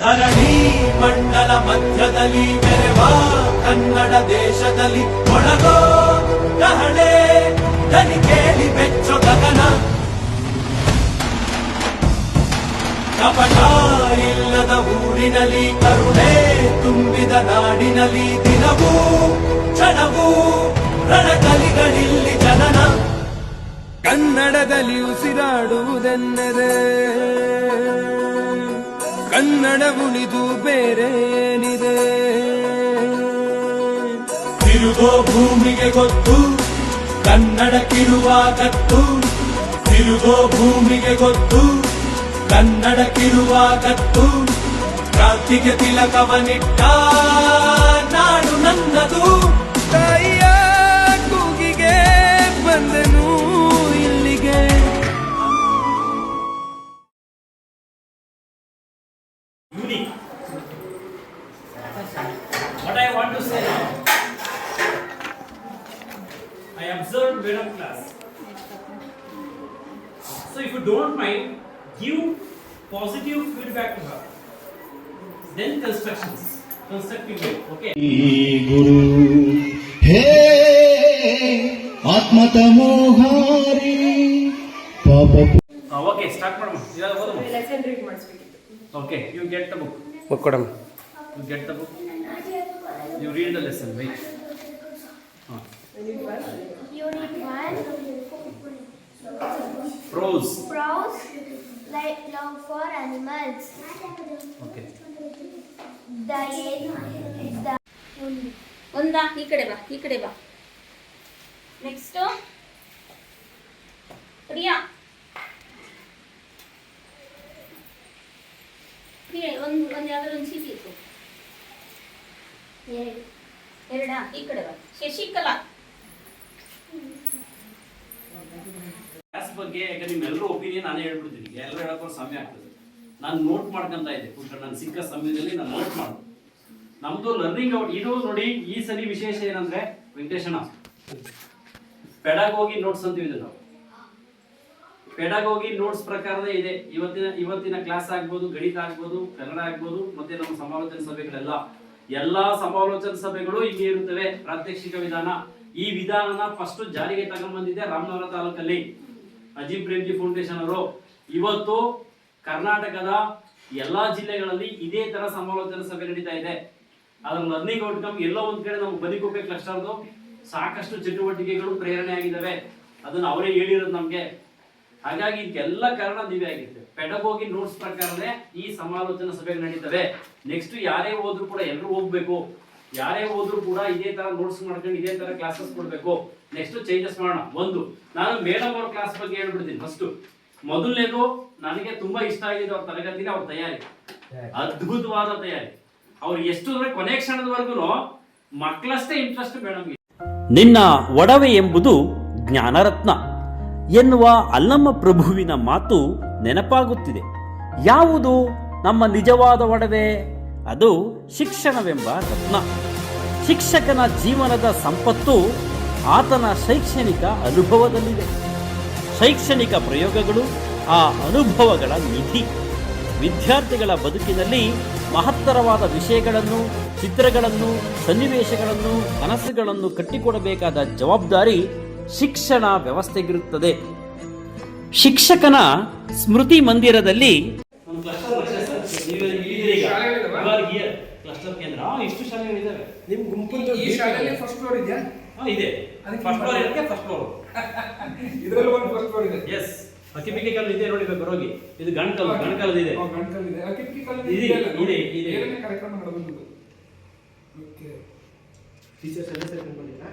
ಧರಣಿ ಮಂಡಲ ಮಧ್ಯದಲ್ಲಿ ಮೆರೆವ ಕನ್ನಡ ದೇಶದಲ್ಲಿ ಒಳಗೋ ಕಹಳೆ ದನಿ ಕೇಳಿ ಬೆಚ್ಚೋ ಗಗನ. ಕಪಟ ಇಲ್ಲದ ಊರಿನಲ್ಲಿ ಕರುಣೆ ತುಂಬಿದ ನಾಡಿನಲ್ಲಿ ದಿನವೂ ಕ್ಷಣವೂ ರಣಕಲಿಗಳಿಲ್ಲಿ ಜನನ. ಕನ್ನಡದಲ್ಲಿ ಉಸಿರಾಡುವುದೆನ್ನದೆ ಕನ್ನಡ ಉಳಿದು ಬೇರೇನಿದೆ. ತಿರುಗೋ ಭೂಮಿಗೆ ಗೊತ್ತು ಕನ್ನಡಕ್ಕಿರುವ ಗತ್ತು. ತಿರುಗೋ ಭೂಮಿಗೆ ಗೊತ್ತು ಕನ್ನಡಕ್ಕಿರುವ ಗತ್ತು. ಕ್ರಾಂತಿಗೆ ತಿಲಕವನಿಟ್ಟ ನಾಡು ನನ್ನದು. ತಾಯಿಯ ಕೂಗಿಗೆ ಬಂದನು ಇಲ್ಲಿಗೆ. Unique. What I want to say now, I observed Vedam class. So if you don't mind, give positive feedback to her. Then constructive way, okay? गुरु हे आत्मतमोहारी पाप. Okay, start madam. Lesson read ಮಾಡಿಸ್ಬೇಕಿತ್ತು. Okay, you get the book. ಕೊಡಮ್ಮ. You get the book. You read the lesson, right? Unit 1. Prose. Prose, like love for animals. Okay. The ಒಂದಾ ಈ ಕಡೆ ಬಾ next Priya ಒಂದು ಯಾವ್ದಾದ್ರು ಒಂದು ಚೀಟಿ ಇತ್ತು. ಎರಡಾ ಈ ಕಡೆ ಬಾ. ಶಶಿಕಲಾ ಕ್ಲಾಸ್ ಬಗ್ಗೆ ಯಾಕಂದ್ರೆ ನಿಮ್ಮೆಲ್ಲರೂ ಒಪಿನಿಯನ್ ನಾನೇ ಹೇಳ್ಬಿಡ್ತೀನಿ. ಎಲ್ಲರೂ ಹೇಳೋಕೆ ಸಮಯ ಆಗ್ತದೆ. ನಾನು ನೋಟ್ ಮಾಡ್ಕೊಂತ ಇದ್ದೆ ನಾನು ಸಿಕ್ಕ ಸಮಯದಲ್ಲಿ ನಾನು ನೋಟ್ ಮಾಡೋದು. ನಮ್ದು ಲರ್ನಿಂಗ್ ಔಟ್ ಇದು ನೋಡಿ. ಈ ಸರಿ ವಿಶೇಷ ಏನಂದ್ರೆ ವೆಂಕಟೇಶಣ್ಣ ಪೆಡಾಗೋಗಿ ನೋಟ್ಸ್ ಅಂತೀವಿ ನಾವು. ಪೆಡಾಗೋಗಿ ನೋಟ್ಸ್ ಪ್ರಕಾರನೇ ಇದೆ. ಇವತ್ತಿನ ಕ್ಲಾಸ್ ಆಗ್ಬೋದು, ಗಣಿತ ಆಗ್ಬೋದು, ಕನ್ನಡ ಆಗ್ಬೋದು, ಮತ್ತೆ ನಮ್ಮ ಸಮಾಲೋಚನಾ ಸಭೆಗಳೆಲ್ಲ ಎಲ್ಲಾ ಸಮಾಲೋಚನಾ ಸಭೆಗಳು ಹಿಂಗೆ ಇರುತ್ತವೆ. ಪ್ರಾತ್ಯಕ್ಷಿಕ ವಿಧಾನ ಈ ವಿಧಾನನ ಫಸ್ಟ್ ಜಾರಿಗೆ ತಗೊಂಡ್ಬಂದಿದೆ ರಾಮನಗರ ತಾಲೂಕಲ್ಲಿ ಅಜೀಂ ಪ್ರೇಮ್ಜಿ ಫೌಂಡೇಶನ್ ಅವರು. ಇವತ್ತು ಕರ್ನಾಟಕದ ಎಲ್ಲಾ ಜಿಲ್ಲೆಗಳಲ್ಲಿ ಇದೇ ತರ ಸಮಾಲೋಚನಾ ಸಭೆ ನಡೀತಾ ಇದೆ. ಅದರ ಲರ್ನಿಂಗ್ ಔಟ್ಕಮ್ ಎಲ್ಲೋ ಒಂದ್ ಕಡೆ ನಮ್ಮ ಬದಿಕೋಪೆ ಕ್ಲಸ್ಟರ್ದು ಸಾಕಷ್ಟು ಚಟುವಟಿಕೆಗಳು ಪ್ರೇರಣೆ ಆಗಿದ್ದಾವೆ. ಅದನ್ನ ಅವರೇ ಹೇಳಿರೋದು ನಮ್ಗೆ. ಹಾಗಾಗಿ ಇದಕ್ಕೆಲ್ಲ ಕಾರಣ ನೀವೇ ಆಗಿರ್ತದೆ. ಪೆಡಗೋಗಿ ನೋಟ್ಸ್ ಪ್ರಕಾರನೇ ಈ ಸಮಾಲೋಚನಾ ಸಭೆಗಳು ನಡೀತವೆ. ನೆಕ್ಸ್ಟ್ ಯಾರೇ ಹೋದ್ರು ಕೂಡ ಎಲ್ಲರೂ ಹೋಗ್ಬೇಕು. ಯಾರೇ ಹೋದ್ರು ಕೂಡ ಇದೇ ತರ ನೋಟ್ಸ್ ಮಾಡ್ಕೊಂಡು ಇದೇ ತರ ಕ್ಲಾಸಸ್ ಕೊಡ್ಬೇಕು. ನೆಕ್ಸ್ಟ್ ಚೇಂಜಸ್ ಮಾಡೋಣ. ಒಂದು ನಾನು ಮೇಡಮ್ ಅವ್ರ ಕ್ಲಾಸ್ ಬಗ್ಗೆ ಹೇಳ್ಬಿಡ್ತೀನಿ. ಫಸ್ಟ್ ಮೊದಲನೇದು ನನಗೆ ತುಂಬಾ ಇಷ್ಟ ಆಗಿದೆ ಅವ್ರ ತರಗತಿನ ಅವ್ರ ತಯಾರಿ. ಅದ್ಭುತವಾದ ತಯಾರಿ. ಅವ್ರು ಎಷ್ಟು ಅಂದ್ರೆ ಕೊನೆ ಕ್ಷಣದವರೆಗೂ ಮಕ್ಕಳಷ್ಟೇ ಇಂಟ್ರೆಸ್ಟ್ ಮೇಡಮ್ಗೆ. ನಿನ್ನ ಒಡವೆ ಎಂಬುದು ಜ್ಞಾನರತ್ನ ಎನ್ನುವ ಅಲ್ಲಮ್ಮ ಪ್ರಭುವಿನ ಮಾತು ನೆನಪಾಗುತ್ತಿದೆ. ಯಾವುದು ನಮ್ಮ ನಿಜವಾದ ಒಡವೆ? ಅದು ಶಿಕ್ಷಣವೆಂಬ ರತ್ನ. ಶಿಕ್ಷಕನ ಜೀವನದ ಸಂಪತ್ತು ಆತನ ಶೈಕ್ಷಣಿಕ ಅನುಭವದಲ್ಲಿದೆ. ಶೈಕ್ಷಣಿಕ ಪ್ರಯೋಗಗಳು ಆ ಅನುಭವಗಳ ನಿಧಿ. ವಿದ್ಯಾರ್ಥಿಗಳ ಬದುಕಿನಲ್ಲಿ ಮಹತ್ತರವಾದ ವಿಷಯಗಳನ್ನು, ಚಿತ್ರಗಳನ್ನು, ಸನ್ನಿವೇಶಗಳನ್ನು, ಕನಸುಗಳನ್ನು ಕಟ್ಟಿಕೊಡಬೇಕಾದ ಜವಾಬ್ದಾರಿ ಶಿಕ್ಷಣ ವ್ಯವಸ್ಥೆಗಿರುತ್ತದೆ. ಶಿಕ್ಷಕನ ಸ್ಮೃತಿ ಮಂದಿರದಲ್ಲಿ ಕ್ಲಸ್ಟರ್ ಕೇಂದ್ರ ಇಷ್ಟು ಶಾಲೆಗಳಿದ್ದಾವೆ. ನಿಮ್ಮ ಗುಂಪಿನ ಈ ಶಾಲೆಯಲ್ಲಿ ಫಸ್ಟ್ ಫ್ಲೋರ್ ಇದೆಯಾ? ಇದೆ. ಫಸ್ಟ್ ಫ್ಲೋರ್ ಇರುತ್ತೆ. ಫಸ್ಟ್ ಫ್ಲೋರ್ ಇದರಲ್ಲಿ ಒಂದು ಫಸ್ಟ್ ಫ್ಲೋರ್ ಇದೆ. ಎಸ್. ಅಕ್ಕಿಪಿಕ್ಕಿ ಕಲ್ಲು ಇದೆ ನೋಡಿ ಬರೋಗಿ. ಇದು ಗಣಕಲ್ಲು ಇದೆ. ಗಣಕಲ್ಲು ಇದೆ. ಅಕ್ಕಿಪಿಕ್ಕಿ ಕಲ್ಲು ಇದೆ. ಕಾರ್ಯಕ್ರಮ ನಡೆದಿದೆ. ಓಕೆ. ಟೀಚರ್ಸ್ ಎಲ್ಲ ಸೇರ್ಕೊಂಡು ಬಂದಿರಾ?